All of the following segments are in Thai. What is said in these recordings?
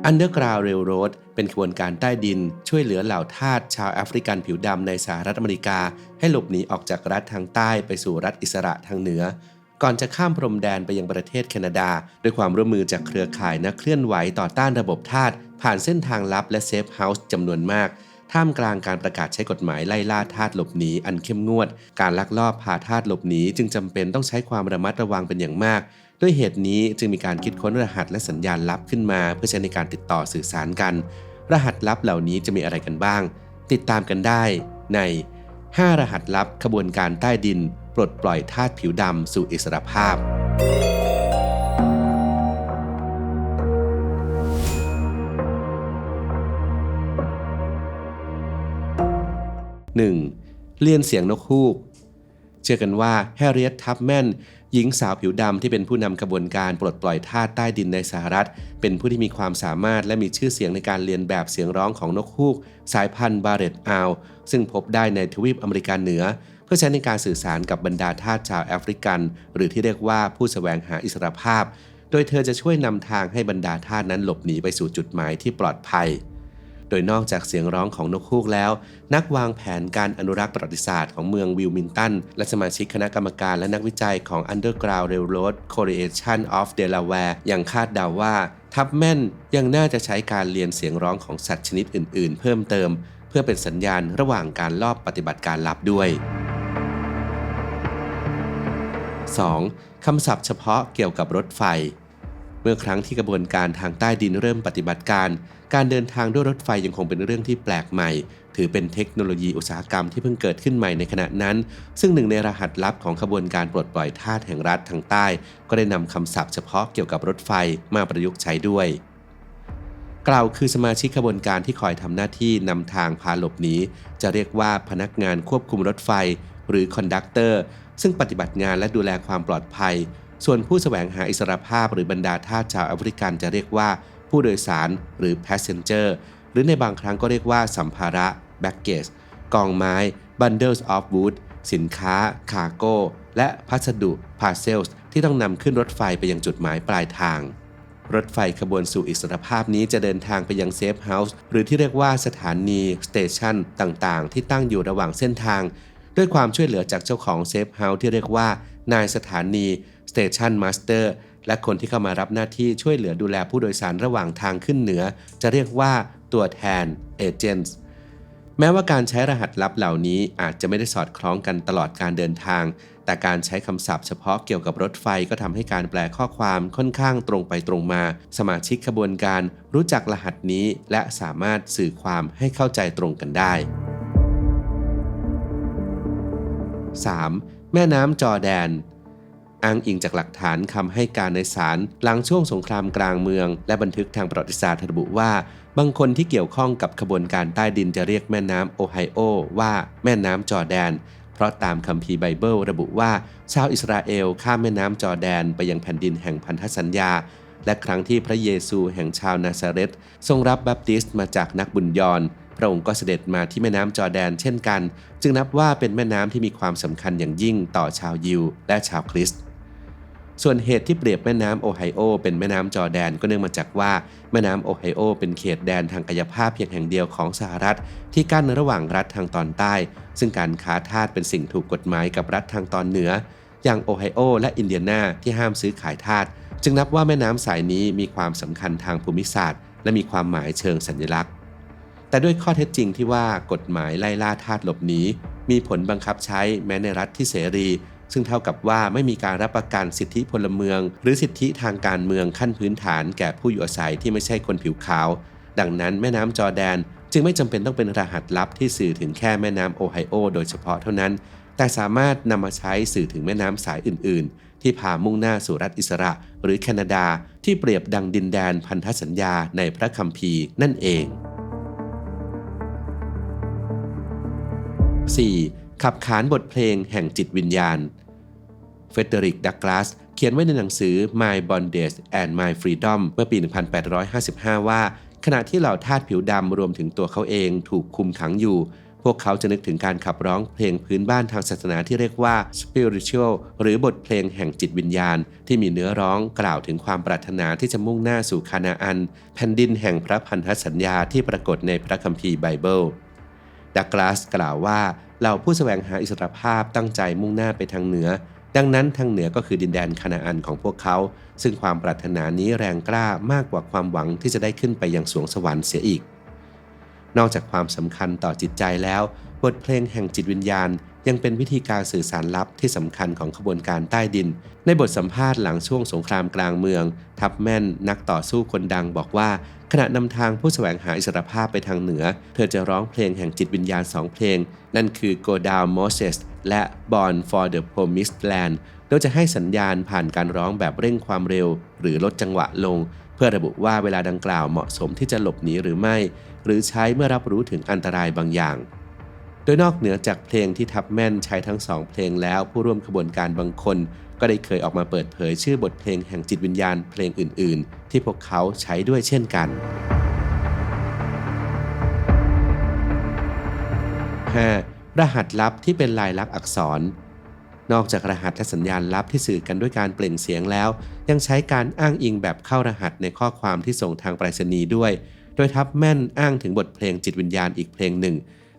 Underground Railroad เป็นขบวนการใต้ดินช่วยเหลือเหล่าทาสชาวแอฟริกันผิวดำในสหรัฐอเมริกาให้หลบหนีออกจากรัฐทางใต้ไปสู่รัฐอิสระทางเหนือก่อนจะข้ามพรมแดนไปยังประเทศแคนาดาด้วยความร่วมมือจากเครือข่ายนักเคลื่อนไหวต่อต้านระบบทาสผ่านเส้นทางลับและเซฟเฮาส์จำนวนมากท่ามกลางการประกาศใช้กฎหมายไล่ล่าทาสหลบหนีอันเข้มงวดการลักลอบพาทาสหลบหนีจึงจำเป็นต้องใช้ความระมัดระวังเป็นอย่างมากด้วยเหตุนี้จึงมีการคิดค้นรหัสและสัญญาณลับขึ้นมาเพื่อใช้ในการติดต่อสื่อสารกันรหัสลับเหล่านี้จะมีอะไรกันบ้างติดตามกันได้ใน5รหัสลับขบวนการใต้ดินปลดปล่อยทาสผิวดำสู่อิสรภาพ1. เลียนเสียงนกฮูกเชื่อกันว่าแฮร์ริเอต ทับแมนหญิงสาวผิวดำที่เป็นผู้นำขบวนการปลดปล่อยทาสใต้ดินในสหรัฐเป็นผู้ที่มีความสามารถและมีชื่อเสียงในการเรียนแบบเสียงร้องของนกฮูกสายพันธุ์บาเรตอาวซึ่งพบได้ในทวีปอเมริกาเหนือเพื่อใช้ในการสื่อสารกับบรรดาทาสชาวแอฟริกันหรือที่เรียกว่าผู้แสวงหาอิสรภาพโดยเธอจะช่วยนำทางให้บรรดาทาสนั้นหลบหนีไปสู่จุดหมายที่ปลอดภัยโดยนอกจากเสียงร้องของนกฮูกแล้วนักวางแผนการอนุรักษ์ประวัติศาสตร์ของเมืองวิลมิงตันและสมาชิกคณะกรรมการและนักวิจัยของ Underground Railroad Coalition of Delaware ยังคาดเดาว่าทับแม่นยังน่าจะใช้การเรียนเสียงร้องของสัตว์ชนิดอื่นๆเพิ่มเติมเพื่อเป็นสัญญาณระหว่างการลอบปฏิบัติการลับด้วย 2. คำศัพท์เฉพาะเกี่ยวกับรถไฟเมื่อครั้งที่กระบวนการทางใต้ดินเริ่มปฏิบัติการเดินทางด้วยรถไฟยังคงเป็นเรื่องที่แปลกใหม่ถือเป็นเทคโนโลยีอุตสาหกรรมที่เพิ่งเกิดขึ้นใหม่ในขณะนั้นซึ่งหนึ่งในรหัสลับของขบวนการปลดปล่อยทาสแห่งรัฐทางใต้ก็ได้นำคำศัพท์เฉพาะเกี่ยวกับรถไฟมาประยุกต์ใช้ด้วยกล่าวคือสมาชิกขบวนการที่คอยทำหน้าที่นำทางพาหลบหนีจะเรียกว่าพนักงานควบคุมรถไฟหรือคอนดักเตอร์ซึ่งปฏิบัติงานและดูแลความปลอดภัยส่วนผู้แสวงหาอิสรภาพหรือบรรดาทาสชาวแอฟริกันจะเรียกว่าผู้โดยสารหรือ passenger หรือในบางครั้งก็เรียกว่าสัมภาระ baggage กองไม้ bundles of wood สินค้า cargo และพัสดุ parcels ที่ต้องนำขึ้นรถไฟไปยังจุดหมายปลายทางรถไฟขบวนสู่อิสรภาพนี้จะเดินทางไปยังเซฟเฮาส์หรือที่เรียกว่าสถานีสเตชันต่างๆที่ตั้งอยู่ระหว่างเส้นทางด้วยความช่วยเหลือจากเจ้าของเซฟเฮาส์ที่เรียกว่านายสถานีสเตชันมาสเตอร์และคนที่เข้ามารับหน้าที่ช่วยเหลือดูแลผู้โดยสารระหว่างทางขึ้นเหนือจะเรียกว่าตัวแทนเอเจนต์แม้ว่าการใช้รหัสลับเหล่านี้อาจจะไม่ได้สอดคล้องกันตลอดการเดินทางแต่การใช้คำศัพท์เฉพาะเกี่ยวกับรถไฟก็ทำให้การแปลข้อความค่อนข้างตรงไปตรงมาสมาชิกขบวนการรู้จักรหัสนี้และสามารถสื่อความให้เข้าใจตรงกันได้ 3. แม่น้ำจอร์แดนอ้างอิงจากหลักฐานคำให้การในศาลหลังช่วงสงครามกลางเมืองและบันทึกทางประวัติศาสตร์ระบุว่าบางคนที่เกี่ยวข้องกับขบวนการใต้ดินจะเรียกแม่น้ำโอไฮโอว่าแม่น้ำจอร์แดนเพราะตามคัมภีร์ไบเบิลระบุว่าชาวอิสราเอลข้ามแม่น้ำจอร์แดนไปยังแผ่นดินแห่งพันธสัญญาและครั้งที่พระเยซูแห่งชาวนาซาเรตทรงรับบัพติศมาจากนักบุญยรพระองค์ก็เสด็จมาที่แม่น้ำจอร์แดนเช่นกันจึงนับว่าเป็นแม่น้ำที่มีความสำคัญอย่างยิ่งต่อชาวยิวและชาวคริสต์ส่วนเหตุที่เปรียบแม่น้ำโอไฮโอเป็นแม่น้ำจอร์แดนก็เนื่องมาจากว่าแม่น้ำโอไฮโอเป็นเขตแดนทางกายภาพเพียงแห่งเดียวของสหรัฐที่กั้นระหว่างรัฐทางตอนใต้ซึ่งการค้าทาสเป็นสิ่งถูกกฎหมายกับรัฐทางตอนเหนืออย่างโอไฮโอและอินเดียนาที่ห้ามซื้อขายทาสจึงนับว่าแม่น้ำสายนี้มีความสำคัญทางภูมิศาสตร์และมีความหมายเชิงสัญลักษณ์แต่ด้วยข้อเท็จจริงที่ว่ากฎหมายไล่ล่าทาสหลบหนีมีผลบังคับใช้แม้ในรัฐที่เสรีซึ่งเท่ากับว่าไม่มีการรับประกันสิทธิพลเมืองหรือสิทธิทางการเมืองขั้นพื้นฐานแก่ผู้อยู่อาศัยที่ไม่ใช่คนผิวขาวดังนั้นแม่น้ำจอร์แดนจึงไม่จำเป็นต้องเป็นรหัสลับที่สื่อถึงแค่แม่น้ำโอไฮโอโดยเฉพาะเท่านั้นแต่สามารถนำมาใช้สื่อถึงแม่น้ำสายอื่นๆที่พามุ่งหน้าสู่รัฐอิสระหรือแคนาดาที่เปรียบดังดินแดนพันธสัญญาในพระคัมภีร์นั่นเอง 4. ขับขานบทเพลงแห่งจิตวิญญาณเฟเดริก ดักลาสเขียนไว้ในหนังสือ My Bondage and My Freedom เมื่อปี 1855 ว่าขณะที่เหล่าทาสผิวดำรวมถึงตัวเขาเองถูกคุมขังอยู่ พวกเขาจะนึกถึงการขับร้องเพลงพื้นบ้านทางศาสนาที่เรียกว่า spiritual หรือบทเพลงแห่งจิตวิญญาณที่มีเนื้อร้องกล่าวถึงความปรารถนาที่จะมุ่งหน้าสู่คานาอันแผ่นดินแห่งพระพันธสัญญาที่ปรากฏในพระคัมภีร์ไบเบิลดักลาสกล่าวว่าเหล่าผู้แสวงหาอิสรภาพตั้งใจมุ่งหน้าไปทางเหนือดังนั้นทางเหนือก็คือดินแดนคานาอันของพวกเขาซึ่งความปรารถนานี้แรงกล้ามากกว่าความหวังที่จะได้ขึ้นไปยังสวงสวรรค์เสียอีกนอกจากความสำคัญต่อจิตใจแล้วบทเพลงแห่งจิตวิญญาณยังเป็นวิธีการสื่อสารลับที่สำคัญของขบวนการใต้ดินในบทสัมภาษณ์หลังช่วงสงครามกลางเมืองทับแม่นนักต่อสู้คนดังบอกว่าขณะนำทางผู้แสวงหาอิสรภาพไปทางเหนือเธอจะร้องเพลงแห่งจิตวิญญาณ2เพลงนั่นคือ Go Down Moses และ Born for the Promised Land โดยจะให้สัญญาณผ่านการร้องแบบเร่งความเร็วหรือลดจังหวะลงเพื่อระบุว่าเวลาดังกล่าวเหมาะสมที่จะหลบหนีหรือไม่หรือใช้เมื่อรับรู้ถึงอันตรายบางอย่างโดยนอกเหนือจากเพลงที่ทับแม่นใช้ทั้ง2เพลงแล้วผู้ร่วมขบวนการบางคนก็ได้เคยออกมาเปิดเผยชื่อบทเพลงแห่งจิตวิญญาณเพลงอื่นๆที่พวกเขาใช้ด้วยเช่นกัน 5. รหัสลับที่เป็นลายลักษณ์อักษรนอกจากรหัสและสัญญาณลับที่สื่อกันด้วยการเปล่งเสียงแล้วยังใช้การอ้างอิงแบบเข้ารหัสในข้อความที่ส่งทางไปรษณีย์ด้วยโดยทับแม่นอ้างถึงบทเพลงจิตวิญญาณอีกเพลงหนึ่ง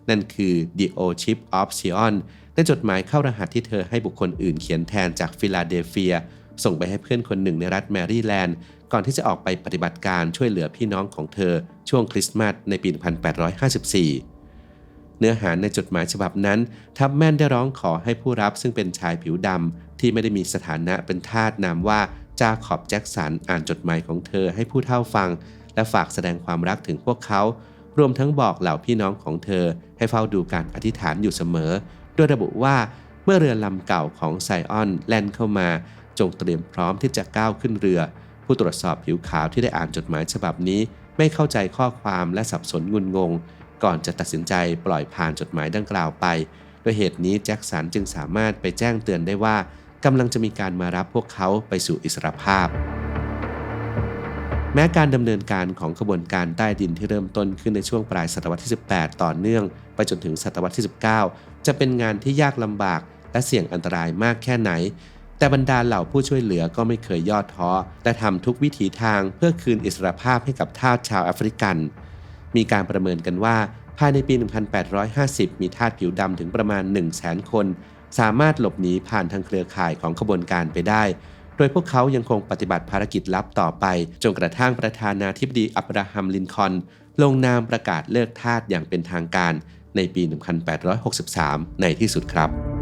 นั่นคือ The Old Ship of Zion ในจดหมายเข้ารหัสที่เธอให้บุคคลอื่นเขียนแทนจากฟิลาเดลเฟียส่งไปให้เพื่อนคนหนึ่งในรัฐแมรี่แลนด์ก่อนที่จะออกไปปฏิบัติการช่วยเหลือพี่น้องของเธอช่วงคริสต์มาสในปี 1854 เนื้อหาในจดหมายฉบับนั้นทับแม่นได้ร้องขอให้ผู้รับซึ่งเป็นชายผิวดำที่ไม่ได้มีสถานะเป็นทาสนามว่าจาคอบแจ็คสันอ่านจดหมายของเธอให้ผู้เฒ่าฟังและฝากแสดงความรักถึงพวกเขารวมทั้งบอกเหล่าพี่น้องของเธอให้เฝ้าดูการอธิษฐานอยู่เสมอโดยระบุว่าเมื่อเรือลำเก่าของไซออนแล่นเข้ามาจงเตรียมพร้อมที่จะก้าวขึ้นเรือผู้ตรวจสอบผิวขาวที่ได้อ่านจดหมายฉบับนี้ไม่เข้าใจข้อความและสับสนงุนงงก่อนจะตัดสินใจปล่อยผ่านจดหมายดังกล่าวไปโดยเหตุนี้แจ็คสันจึงสามารถไปแจ้งเตือนได้ว่ากำลังจะมีการมารับพวกเขาไปสู่อิสรภาพแม้การดำเนินการของขบวนการใต้ดินที่เริ่มต้นขึ้นในช่วงปลายศตวรรษที่ 18 ต่อเนื่องไปจนถึงศตวรรษที่ 19 จะเป็นงานที่ยากลำบากและเสี่ยงอันตรายมากแค่ไหนแต่บรรดาเหล่าผู้ช่วยเหลือก็ไม่เคยย่อท้อและทำทุกวิถีทางเพื่อคืนอิสรภาพให้กับทาสชาวแอฟริกันมีการประเมินกันว่าภายในปี 1850 มีทาสผิวดำถึงประมาณ 100,000 คนสามารถหลบหนีผ่านทางเครือข่ายของขบวนการไปได้โดยพวกเขายังคงปฏิบัติภารกิจลับต่อไปจนกระทั่งประธานาธิบดีอับราฮัมลินคอล์นลงนามประกาศเลิกทาสอย่างเป็นทางการในปี 1863 ในที่สุดครับ